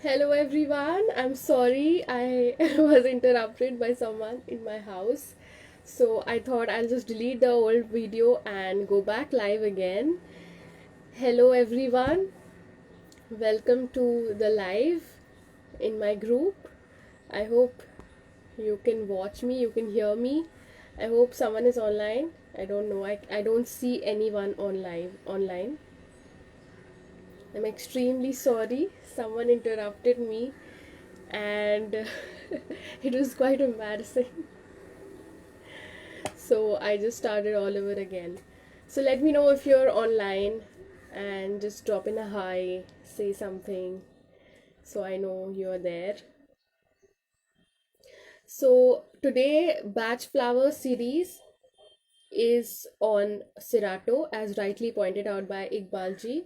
Hello everyone. I'm sorry I was interrupted by someone in my house. So I thought I'll just delete the old video and go back live again. Hello everyone. Welcome to the live in my group. I hope you can watch me, you can hear me. I hope someone is online. I don't know. I don't see anyone online. I'm extremely sorry. Someone interrupted me and it was quite embarrassing. So I just started all over again. So let me know if you're online and just drop in a hi, say something so I know you're there. So today batch flower series is on Serato as rightly pointed out by Iqbalji,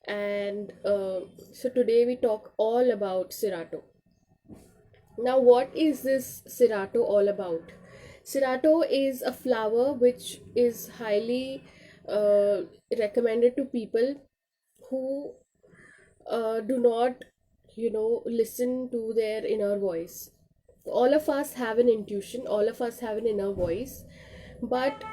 and so today we talk all about Serato. Now, what is this Cerato all about? Cerato is a flower which is highly uh, recommended to people who do not, listen to their inner voice. All of us have an intuition, all of us have an inner voice, but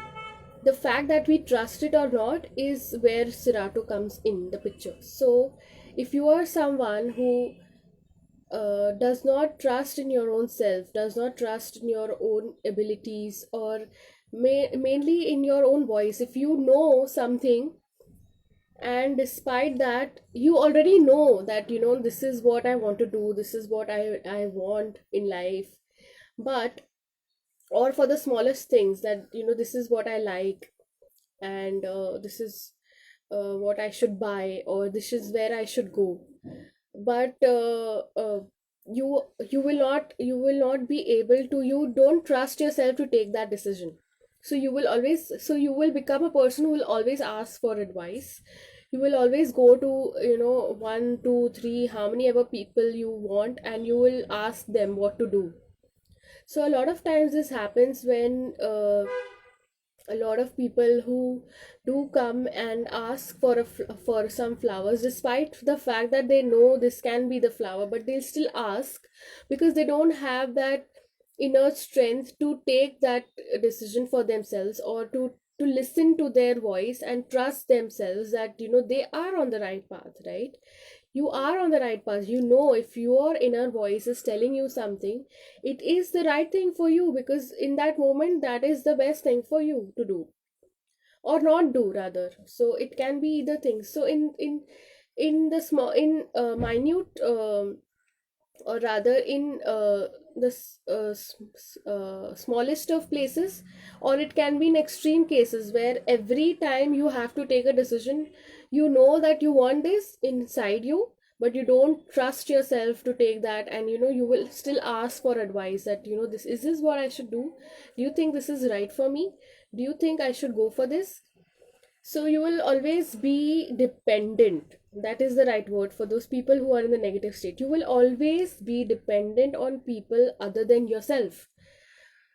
the fact that we trust it or not is where Cerato comes in the picture. So, if you are someone who does not trust in your own self, does not trust in your own abilities, or mainly in your own voice. If you know something, and despite that, you already know that this is what I want to do, this is what I want in life, but or for the smallest things that this is what I like, and this is what I should buy, or this is where I should go, but you you will not be able to, you don't trust yourself to take that decision. So you will become a person who will always ask for advice. You will always go to one, two, three, how many ever people you want, and you will ask them what to do. So a lot of times this happens when a lot of people who do come and ask for for some flowers, despite the fact that they know this can be the flower, but they'll still ask because they don't have that inner strength to take that decision for themselves, or to listen to their voice and trust themselves that they are on the right path, right? You are on the right path. If your inner voice is telling you something, it is the right thing for you, because in that moment that is the best thing for you to do, or not do rather. So it can be either thing. So in the small, in minute, or rather in the smallest of places, or it can be in extreme cases where every time you have to take a decision, you know that you want this inside you, but you don't trust yourself to take that, and you will still ask for advice that this is what I should do. Do you think this is right for me? Do you think I should go for this? So you will always be dependent. That is the right word for those people who are in the negative state. You will always be dependent on people other than yourself.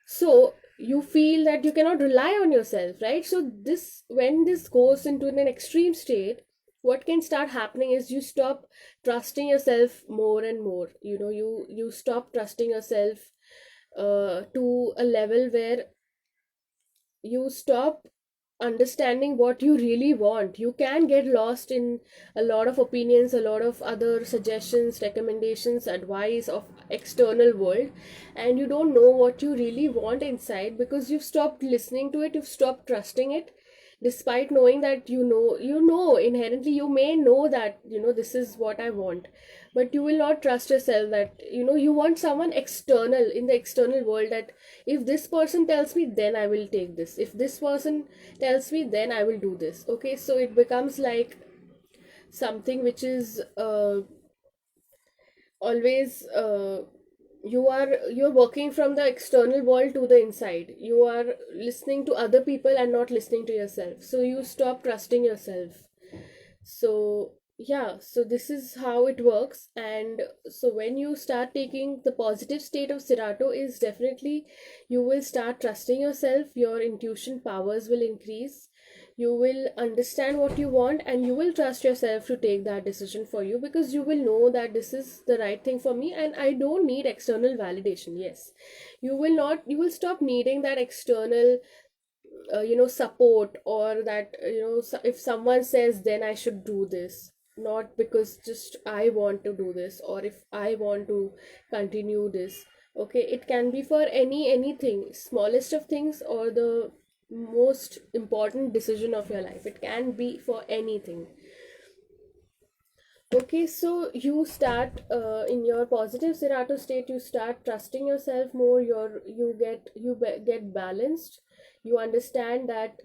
So you feel that you cannot rely on yourself, right? So this, when this goes into an extreme state, what can start happening is you stop trusting yourself more and more. You stop trusting yourself to a level where you stop understanding what you really want. You can get lost in a lot of opinions, a lot of other suggestions, recommendations, advice of external world, and you don't know what you really want inside because you've stopped listening to it, you've stopped trusting it, despite knowing that you know inherently, you may know that this is what I want, but you will not trust yourself that you want someone external in the external world, that if this person tells me, then I will take this. If this person tells me, then I will do this. Okay, so it becomes like something which is always you're working from the external world to the inside. You are listening to other people and not listening to yourself, so you stop trusting yourself. So yeah, so this is how it works. And so when you start taking the positive state of Serato, is definitely you will start trusting yourself, your intuition powers will increase, You will understand what you want, and you will trust yourself to take that decision for you, because you will know that this is the right thing for me and I don't need external validation. Yes, you will stop needing that external support, or that if someone says then I should do this, not because just I want to do this, or if I want to continue this. Okay, it can be for anything, smallest of things or the most important decision of your life. It can be for anything. Okay, so you start in your positive Serato state. You start trusting yourself more. Get balanced. You understand that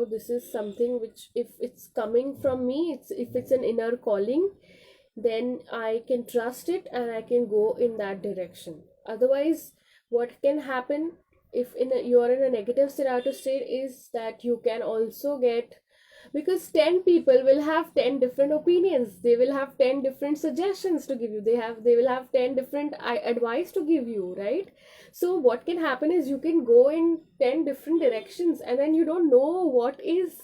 this is something which, if it's coming from me, if it's an inner calling, then I can trust it and I can go in that direction. Otherwise, what can happen if you are in a negative Serato state is that you can also get, because 10 people will have 10 different opinions, they will have 10 different suggestions to give you, they will have 10 different advice to give you, right? So what can happen is you can go in 10 different directions, and then you don't know what is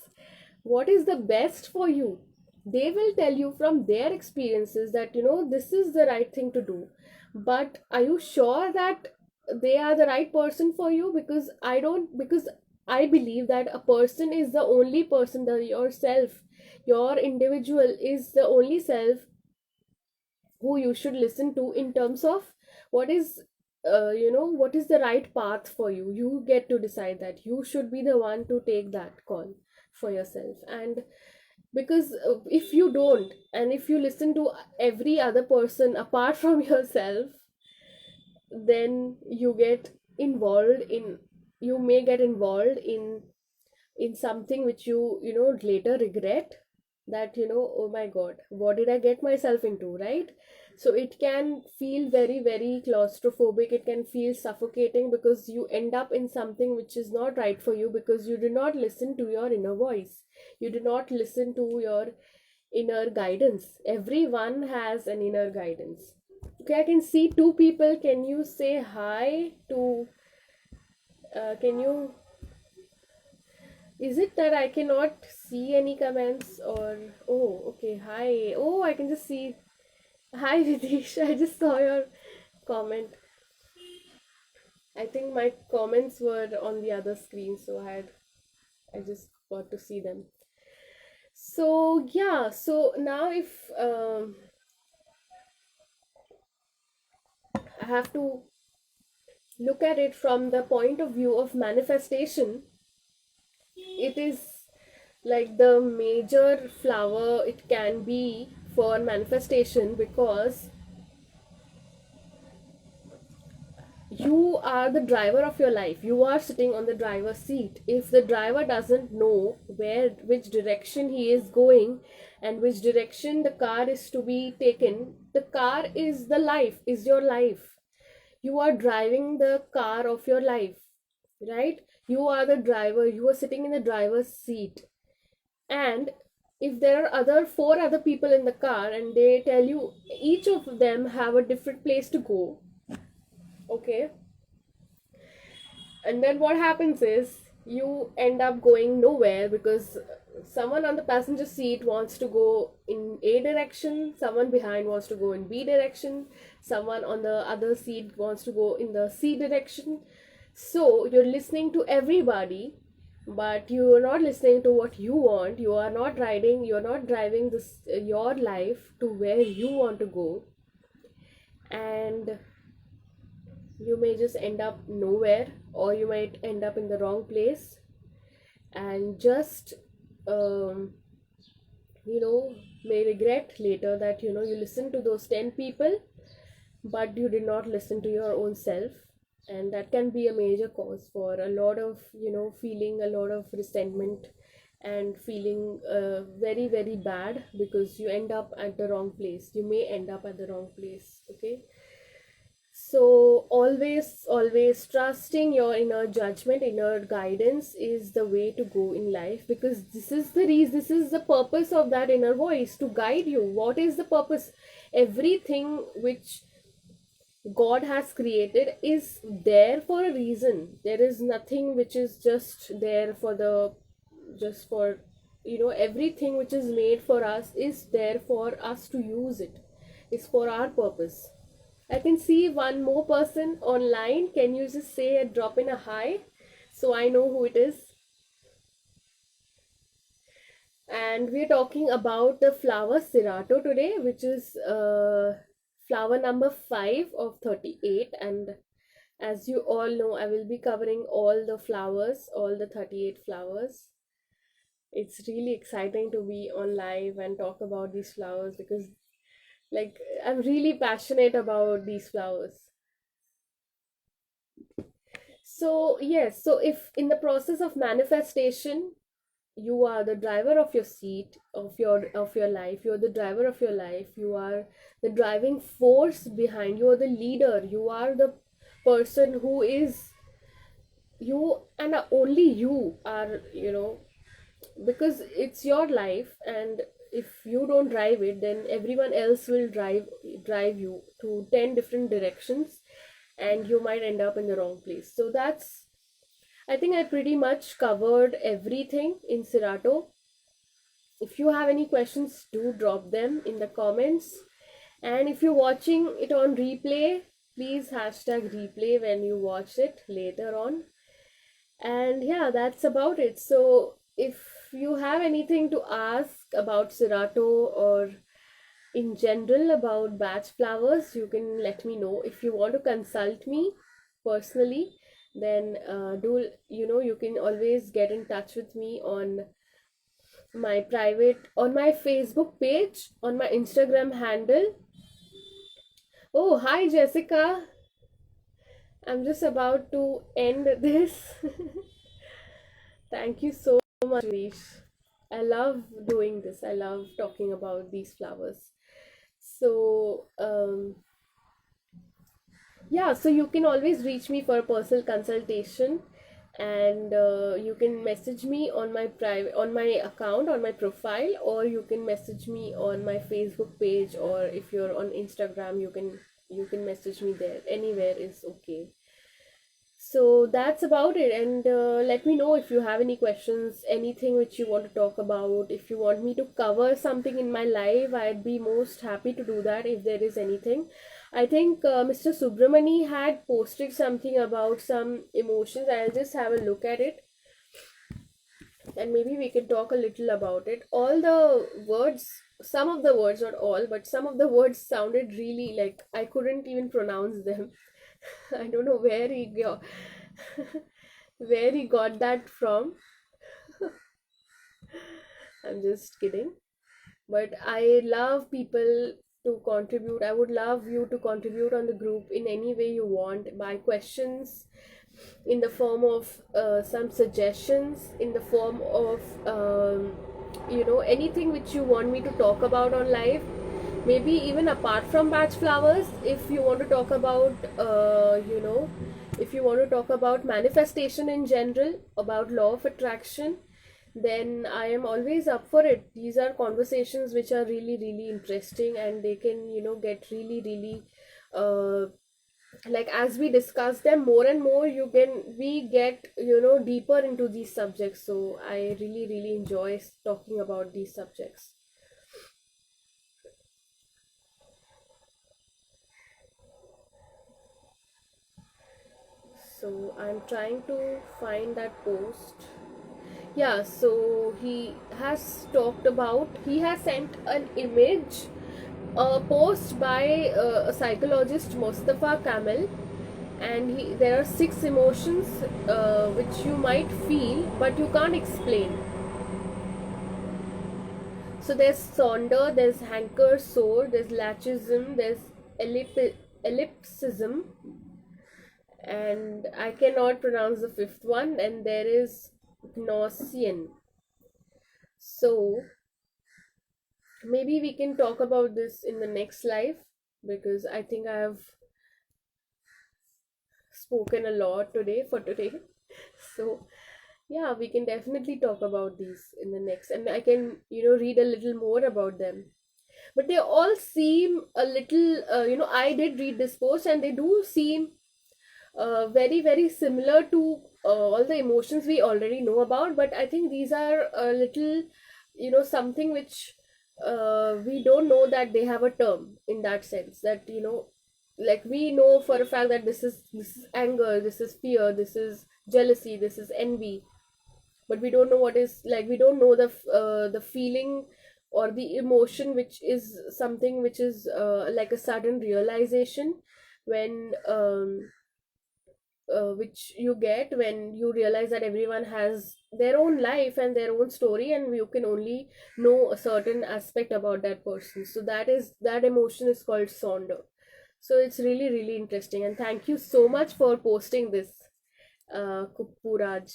the best for you. They will tell you from their experiences that this is the right thing to do, but are you sure that they are the right person for you? Because I believe that a person is the only person, that yourself, your individual is the only self who you should listen to, in terms of what is what is the right path for you. You get to decide that. You should be the one to take that call for yourself. And because if you don't, and if you listen to every other person apart from yourself, then involved in you may get involved in something which you later regret, that oh my god, what did I get myself into, right? So it can feel very, very claustrophobic, it can feel suffocating, because you end up in something which is not right for you, because you did not listen to your inner voice, you did not listen to your inner guidance. Everyone has an inner guidance. Okay, I can see two people. Can you say hi to can you is it that I cannot see any comments, or oh, okay, hi. Oh, I can just see. Hi, Vidisha. I just saw your comment. I think my comments were on the other screen, so I just got to see them. So yeah, so now if I have to look at it from the point of view of manifestation, it is like the major flower it can be for manifestation, because you are the driver of your life. You are sitting on the driver's seat. If the driver doesn't know which direction he is going and which direction the car is to be taken, the car is the life, is your life. You are driving the car of your life, right? You are the driver, you are sitting in the driver's seat. And if there are four other people in the car, and they tell you each of them have a different place to go, okay, and then what happens is you end up going nowhere, because someone on the passenger seat wants to go in A direction, someone behind wants to go in B direction, someone on the other seat wants to go in the C direction. So you're listening to everybody, but you are not listening to what you want. You're not driving this your life to where you want to go. And you may just end up nowhere, or you might end up in the wrong place, and just um, you know may regret later that you listened to those 10 people, but you did not listen to your own self. And that can be a major cause for a lot of feeling a lot of resentment, and feeling very, very bad, because you end up at the wrong place. You may end up at the wrong place. Okay, so always trusting your inner judgment, inner guidance is the way to go in life, because this is the purpose of that inner voice, to guide you. What is the purpose? Everything which God has created is there for a reason. There is nothing which is just there for the just for, everything which is made for us is there for us to use it. It's for our purpose. I can see one more person online. Can you just say a drop in a hi so I know who it is? And we're talking about the flower Cerato today, which is flower number 5 of 38. And as you all know, I will be covering all the flowers, all the 38 flowers. It's really exciting to be on live and talk about these flowers because, like, I'm really passionate about these flowers. So, yes, so if in the process of manifestation, you are the driver of your seat of your life, you're the driver of your life, you are the driving force behind, you are the leader, you are the person who is you, and only you are, because it's your life, and if you don't drive it, then everyone else will drive you to 10 different directions, and you might end up in the wrong place. So that's, I think I pretty much covered everything in Cerato. If you have any questions, do drop them in the comments. And if you're watching it on replay, please hashtag replay when you watch it later on. And yeah, that's about it. So if you have anything to ask about Cerato or in general about batch flowers, you can let me know. If you want to consult me personally, then you can always get in touch with me on my Facebook page, on my Instagram handle. Oh, hi Jessica. I'm just about to end this. Thank you so much, Rish. I love doing this. I love talking about these flowers. So, yeah, so you can always reach me for a personal consultation, and you can message me on my private, on my account, on my profile, or you can message me on my Facebook page, or if you're on Instagram, you can message me there. Anywhere is okay. So that's about it. And let me know if you have any questions, anything which you want to talk about. If you want me to cover something in my life, I'd be most happy to do that if there is anything. I think Mr. Subramani had posted something about some emotions. I'll just have a look at it, and maybe we can talk a little about it. All the words, some of the words, not all, but some of the words sounded really like I couldn't even pronounce them. I don't know where he got that from. I'm just kidding. But I love people to contribute. I would love you to contribute on the group in any way you want, by questions, in the form of some suggestions, in the form of anything which you want me to talk about on live. Maybe even apart from batch flowers, if you want to talk about if you want to talk about manifestation in general, about law of attraction, then I am always up for it. These are conversations which are really, really interesting, and they can, get really, really, like, as we discuss them more and more, we get, deeper into these subjects. So I really, really enjoy talking about these subjects. So I'm trying to find that post. Yeah, so he has sent an image, a post by a psychologist, Mustafa Kamel, and there are 6 emotions which you might feel but you can't explain. So there's sonder, there's hanker, sore, there's lacheism, there's ellipsism, and I cannot pronounce the fifth one, and there is Gnossian. So maybe we can talk about this in the next live, because I think I have spoken a lot today for today. So yeah, we can definitely talk about these in the next, and I can, read a little more about them. But they all seem a little, I did read this post, and they do seem very very similar to all the emotions we already know about, but I think these are a little, something which we don't know that they have a term, in that sense that, like we know for a fact that this is anger, this is fear, this is jealousy, this is envy, but we don't know what is, like we don't know the feeling or the emotion, which is something which is like a sudden realization when which you get when you realize that everyone has their own life and their own story, and you can only know a certain aspect about that person. So that emotion is called sonder. So it's really really interesting, and thank you so much for posting this, Kupuraj.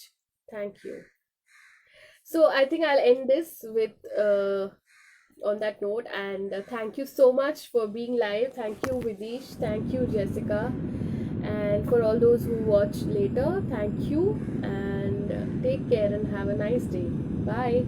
Thank you. So I think I'll end this with on that note, and thank you so much for being live. Thank you, Vidish. Thank you, Jessica. And for all those who watch later, thank you, and take care and have a nice day. Bye.